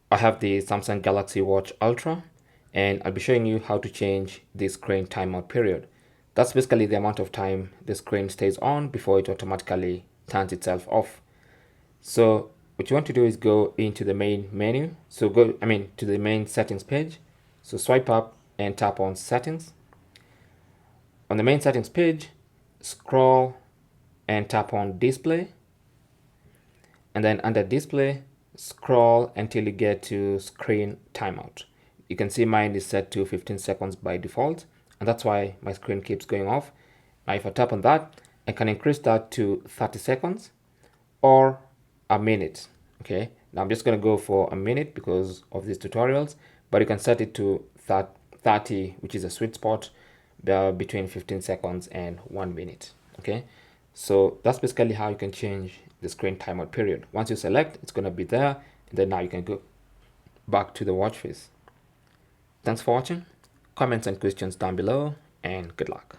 I have the Samsung Galaxy Watch Ultra, and I'll be showing you how to change the screen timeout period. That's basically the amount of time the screen stays on before it automatically turns itself off. So what you want to do is go into the main menu. So to the main settings page. So swipe up and tap on settings. On the main settings page, scroll and tap on display. And then under display, scroll until you get to screen timeout. You can see mine is set to 15 seconds by default, and that's why my screen keeps going off. Now if I tap on that, I can increase that to 30 seconds or a minute. Okay, now I'm just going to go for a minute because of these tutorials, but you can set it to 30, which is a sweet spot between 15 seconds and 1 minute. Okay, so that's basically how you can change the screen timeout period. Once you select, it's going to be there, and then now you can go back to the watch face. Thanks for watching. Comments and questions down below, and good luck.